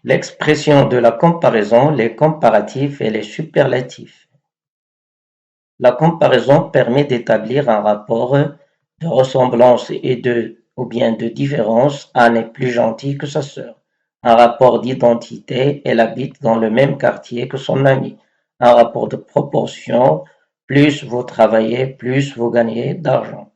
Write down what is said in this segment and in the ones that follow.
L'expression de la comparaison, les comparatifs et les superlatifs. La comparaison permet d'établir un rapport de ressemblance et ou bien de différence. Anne est plus gentille que sa sœur. Un rapport d'identité, elle habite dans le même quartier que son ami. Un rapport de proportion, plus vous travaillez, plus vous gagnez d'argent.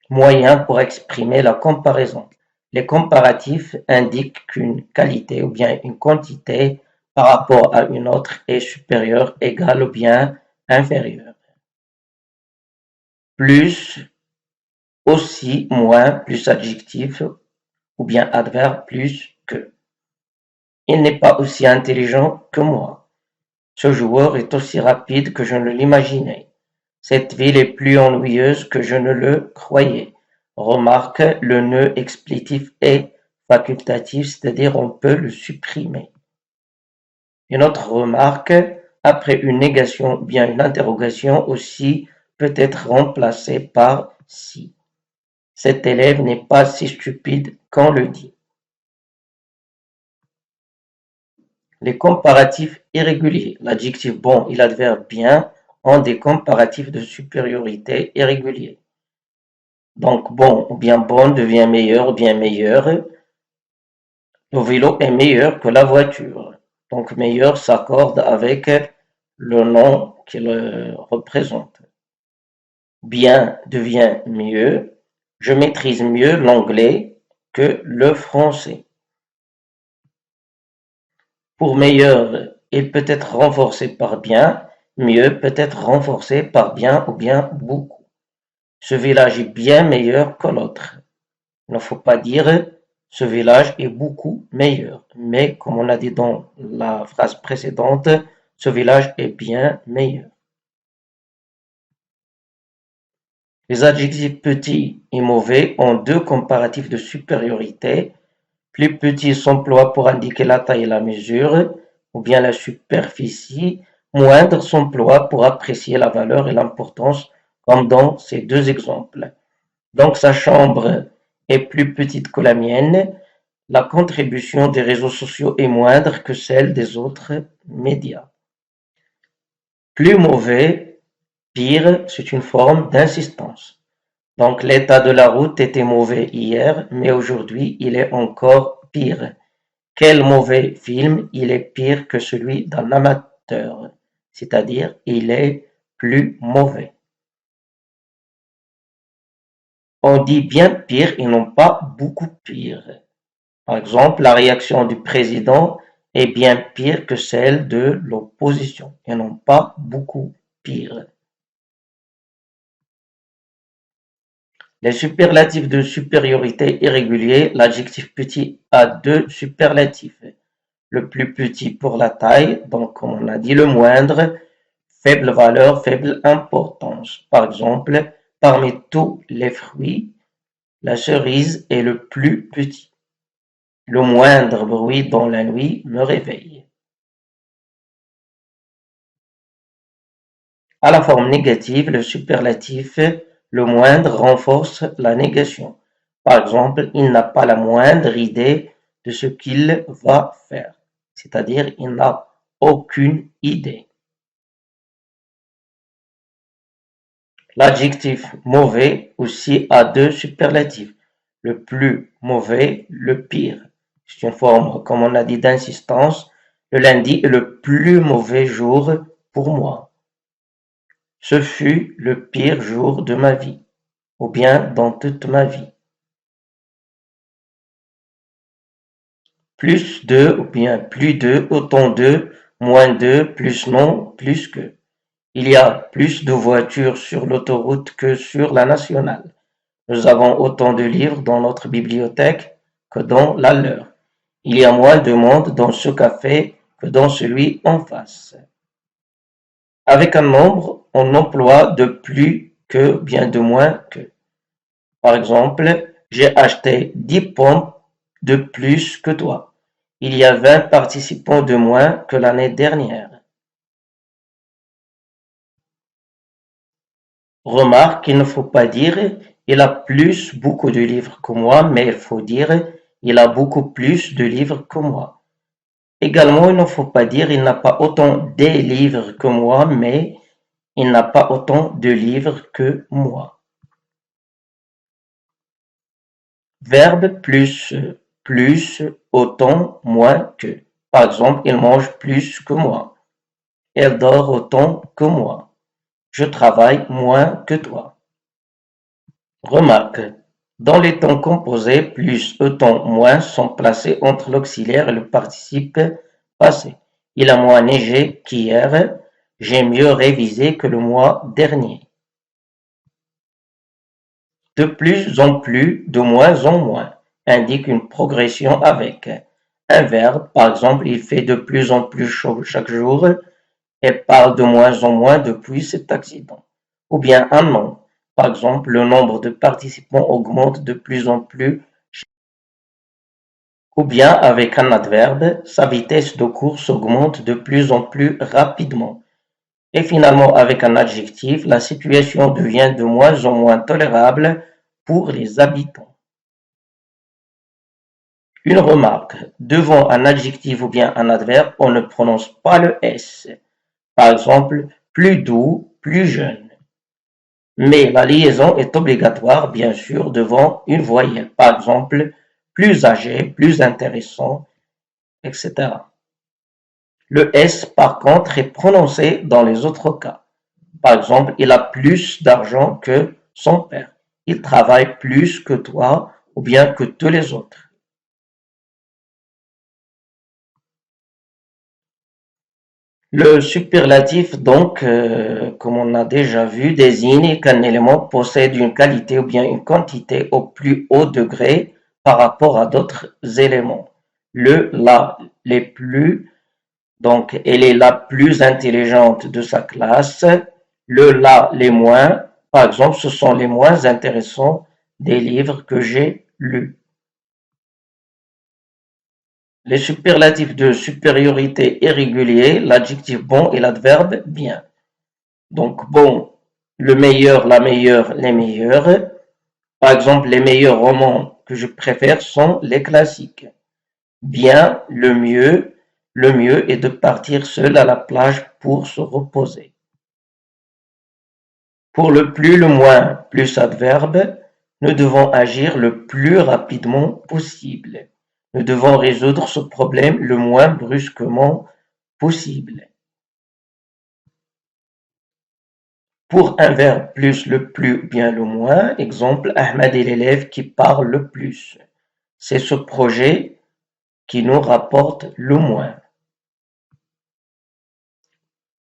Moyen pour exprimer la comparaison. Les comparatifs indiquent qu'une qualité ou bien une quantité par rapport à une autre est supérieure, égale ou bien inférieure. Plus, aussi, moins, plus adjectif ou bien adverbe, plus que. Il n'est pas aussi intelligent que moi. Ce joueur est aussi rapide que je ne l'imaginais. Cette ville est plus ennuyeuse que je ne le croyais. Remarque, le nœud explétif est facultatif, c'est-à-dire on peut le supprimer. Une autre remarque, après une négation ou bien une interrogation aussi peut être remplacée par si. Cet élève n'est pas si stupide qu'on le dit. Les comparatifs irréguliers. L'adjectif bon et l'adverbe bien ont des comparatifs de supériorité irréguliers. Donc bon ou bien bonne devient meilleur ou bien meilleur. Le vélo est meilleur que la voiture. Donc meilleur s'accorde avec le nom qu'il représente. Bien devient mieux. Je maîtrise mieux l'anglais que le français. Pour meilleur, il peut être renforcé par bien. Mieux peut être renforcé par bien ou bien beaucoup. Ce village est bien meilleur que l'autre. Il ne faut pas dire ce village est beaucoup meilleur, mais comme on a dit dans la phrase précédente, ce village est bien meilleur. Les adjectifs petit et mauvais ont deux comparatifs de supériorité. Plus petit s'emploie pour indiquer la taille et la mesure, ou bien la superficie. Moindre s'emploie pour apprécier la valeur et l'importance, comme dans ces deux exemples. Donc sa chambre est plus petite que la mienne. La contribution des réseaux sociaux est moindre que celle des autres médias. Plus mauvais, pire, c'est une forme d'insistance. Donc l'état de la route était mauvais hier, mais aujourd'hui il est encore pire. Quel mauvais film, il est pire que celui d'un amateur, c'est-à-dire il est plus mauvais. On dit bien pire et non pas beaucoup pire. Par exemple, la réaction du président est bien pire que celle de l'opposition et non pas beaucoup pire. Les superlatifs de supériorité irréguliers, l'adjectif petit a deux superlatifs. Le plus petit pour la taille, donc comme on a dit le moindre, faible valeur, faible importance. Par exemple, parmi tous les fruits, la cerise est le plus petit. Le moindre bruit dans la nuit me réveille. À la forme négative, le superlatif le moindre renforce la négation. Par exemple, il n'a pas la moindre idée de ce qu'il va faire, c'est-à-dire il n'a aucune idée. L'adjectif mauvais aussi a deux superlatifs. Le plus mauvais, le pire. C'est une forme, comme on a dit, d'insistance. Le lundi est le plus mauvais jour pour moi. Ce fut le pire jour de ma vie, ou bien dans toute ma vie. Plus de, ou bien plus de, autant de, moins de, plus non, plus que. Il y a plus de voitures sur l'autoroute que sur la nationale. Nous avons autant de livres dans notre bibliothèque que dans la leur. Il y a moins de monde dans ce café que dans celui en face. Avec un nombre, on emploie de plus que, bien de moins que. Par exemple, j'ai acheté 10 pommes de plus que toi. Il y a 20 participants de moins que l'année dernière. Remarque qu'il ne faut pas dire il a plus beaucoup de livres que moi, mais il faut dire Il a beaucoup plus de livres que moi. Également, il ne faut pas dire il n'a pas autant des livres que moi, mais il n'a pas autant de livres que moi. Verbe plus, autant, moins que. Par exemple, il mange plus que moi. Elle dort autant que moi. Je travaille moins que toi. Remarque. Dans les temps composés, plus, autant, moins sont placés entre l'auxiliaire et le participe passé. Il a moins neigé qu'hier. J'ai mieux révisé que le mois dernier. De plus en plus, de moins en moins, indique une progression avec un verbe, par exemple, il fait de plus en plus chaud chaque jour et parle de moins en moins depuis cet accident. Ou bien un nom, par exemple, le nombre de participants augmente de plus en plus. Ou bien avec un adverbe, sa vitesse de course augmente de plus en plus rapidement. Et finalement, avec un adjectif, la situation devient de moins en moins tolérable pour les habitants. Une remarque, devant un adjectif ou bien un adverbe, on ne prononce pas le S. Par exemple, plus doux, plus jeune. Mais la liaison est obligatoire, bien sûr, devant une voyelle. Par exemple, plus âgé, plus intéressant, etc. Le S, par contre, est prononcé dans les autres cas. Par exemple, il a plus d'argent que son père. Il travaille plus que toi ou bien que tous les autres. Le superlatif, donc, comme on a déjà vu, désigne qu'un élément possède une qualité ou bien une quantité au plus haut degré par rapport à d'autres éléments. La, les plus, donc, elle est la plus intelligente de sa classe. Les moins, par exemple, ce sont les moins intéressants des livres que j'ai lus. Les superlatifs de supériorité irréguliers, l'adjectif bon et l'adverbe bien. Donc bon, le meilleur, la meilleure, les meilleurs. Par exemple, les meilleurs romans que je préfère sont les classiques. Bien, le mieux est de partir seul à la plage pour se reposer. Pour le plus, le moins, plus adverbe, nous devons agir le plus rapidement possible. Nous devons résoudre ce problème le moins brusquement possible. Pour un verbe plus le plus bien le moins, exemple, Ahmed est l'élève qui parle le plus. C'est ce projet qui nous rapporte le moins.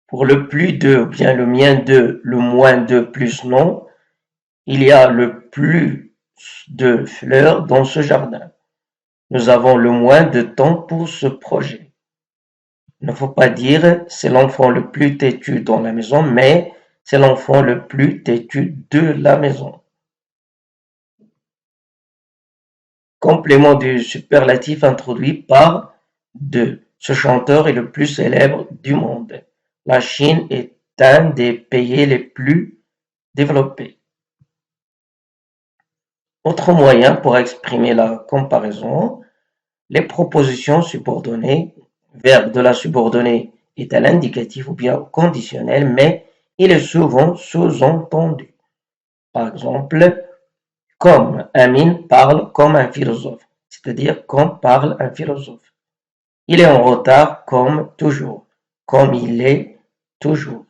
Pour le plus de ou bien le mien de, le moins de plus non, il y a le plus de fleurs dans ce jardin. Nous avons le moins de temps pour ce projet. Il ne faut pas dire c'est l'enfant le plus têtu dans la maison, mais c'est l'enfant le plus têtu de la maison. Complément du superlatif introduit par de. Ce chanteur est le plus célèbre du monde. La Chine est un des pays les plus développés. Autre moyen pour exprimer la comparaison, les propositions subordonnées, verbe de la subordonnée est à l'indicatif ou bien au conditionnel, mais il est souvent sous-entendu. Par exemple, comme Amin parle comme un philosophe, c'est-à-dire comme parle un philosophe. Il est en retard comme toujours, comme il est toujours.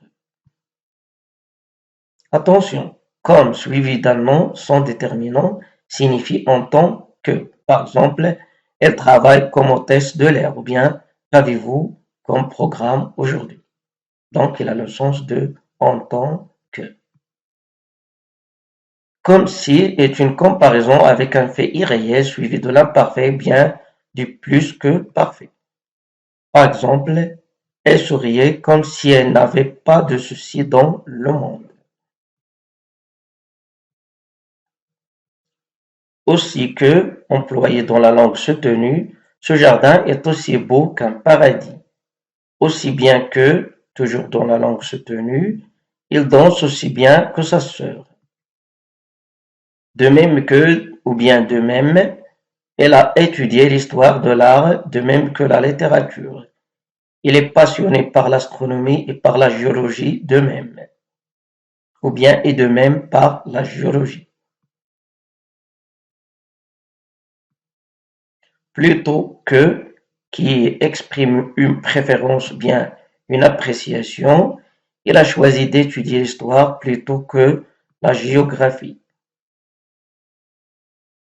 Attention, comme suivi d'un nom sans déterminant signifie en tant que. Par exemple, elle travaille comme hôtesse de l'air ou bien qu'avez-vous comme programme aujourd'hui. Donc, il a le sens de en tant que. Comme si est une comparaison avec un fait irréel suivi de l'imparfait bien du plus que parfait. Par exemple, elle souriait comme si elle n'avait pas de soucis dans le monde. Aussi que, employé dans la langue soutenue, ce jardin est aussi beau qu'un paradis. Aussi bien que, toujours dans la langue soutenue, il danse aussi bien que sa sœur. De même que, ou bien de même, Elle a étudié l'histoire de l'art de même que la littérature. Il est passionné par l'astronomie et par la géologie de même, ou bien et de même par la géologie. Plutôt que qui exprime une préférence ou bien une appréciation, il a choisi d'étudier l'histoire plutôt que la géographie.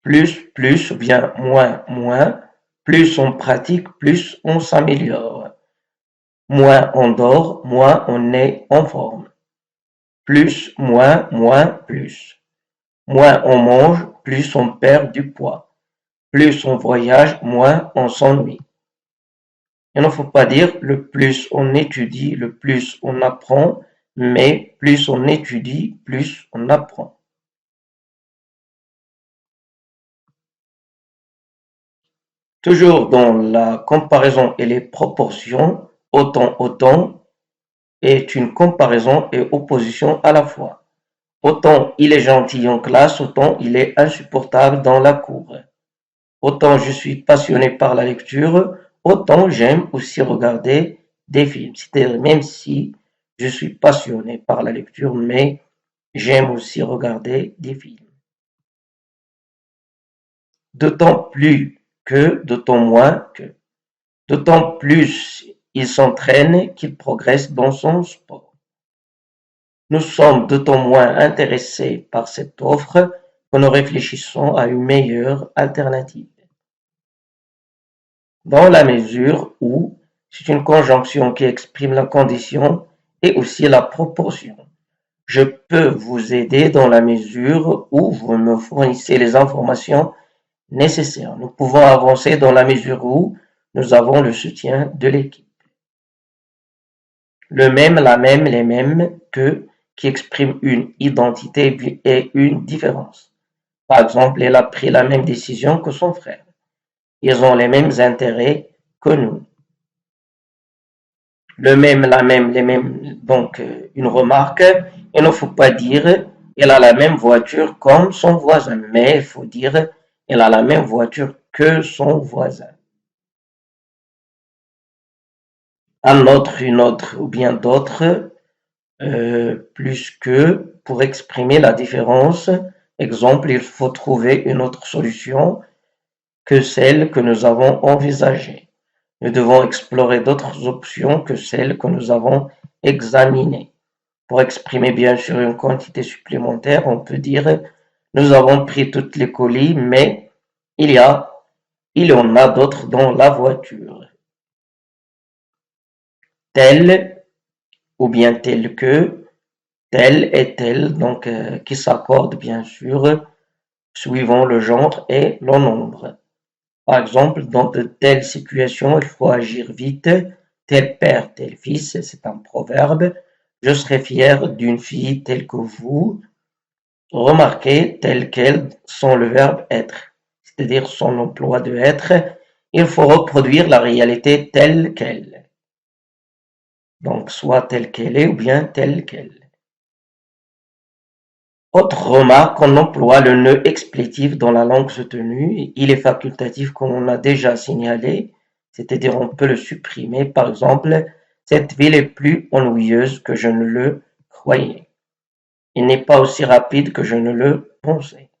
Plus ou bien moins, plus on pratique, plus on s'améliore. Moins on dort, moins on est en forme. Plus, moins, plus. Moins on mange, plus on perd du poids. Plus on voyage, moins on s'ennuie. Il ne faut pas dire le plus on étudie, le plus on apprend, mais plus on étudie, plus on apprend. Toujours dans la comparaison et les proportions, autant est une comparaison et opposition à la fois. Autant il est gentil en classe, autant il est insupportable dans la cour. Autant je suis passionné par la lecture, autant j'aime aussi regarder des films. C'est-à-dire même si je suis passionné par la lecture, mais j'aime aussi regarder des films. D'autant plus que, d'autant moins que, d'autant plus il s'entraîne qu'il progresse dans son sport. Nous sommes d'autant moins intéressés par cette offre que nous réfléchissons à une meilleure alternative. Dans la mesure où c'est une conjonction qui exprime la condition et aussi la proportion. Je peux vous aider dans la mesure où vous me fournissez les informations nécessaires. Nous pouvons avancer dans la mesure où nous avons le soutien de l'équipe. Le même, la même, les mêmes que qui exprime une identité et une différence. Par exemple, elle a pris la même décision que son frère. Ils ont les mêmes intérêts que nous. Le même, la même, les mêmes, donc une remarque, il ne faut pas dire elle a la même voiture comme son voisin, mais il faut dire elle a la même voiture que son voisin. Un autre, une autre ou bien d'autres, plus que pour exprimer la différence. Exemple, il faut trouver une autre solution que celle que nous avons envisagée. Nous devons explorer d'autres options que celles que nous avons examinées. Pour exprimer bien sûr une quantité supplémentaire, on peut dire nous avons pris toutes les colis, mais il y en a d'autres dans la voiture. Tel ou bien tel que, tel et tel, donc qui s'accordent bien sûr suivant le genre et le nombre. Par exemple, dans de telles situations, il faut agir vite. Tel père, tel fils, c'est un proverbe. Je serai fier d'une fille telle que vous. Remarquez tel quel sans le verbe être, c'est-à-dire son emploi de être. Il faut reproduire la réalité telle qu'elle. Donc, soit telle qu'elle est ou bien telle qu'elle. Autre remarque, on emploie le nœud explétif dans la langue soutenue. Il est facultatif comme on a déjà signalé, c'est-à-dire on peut le supprimer. Par exemple, cette ville est plus ennuyeuse que je ne le croyais. Il n'est pas aussi rapide que je ne le pensais.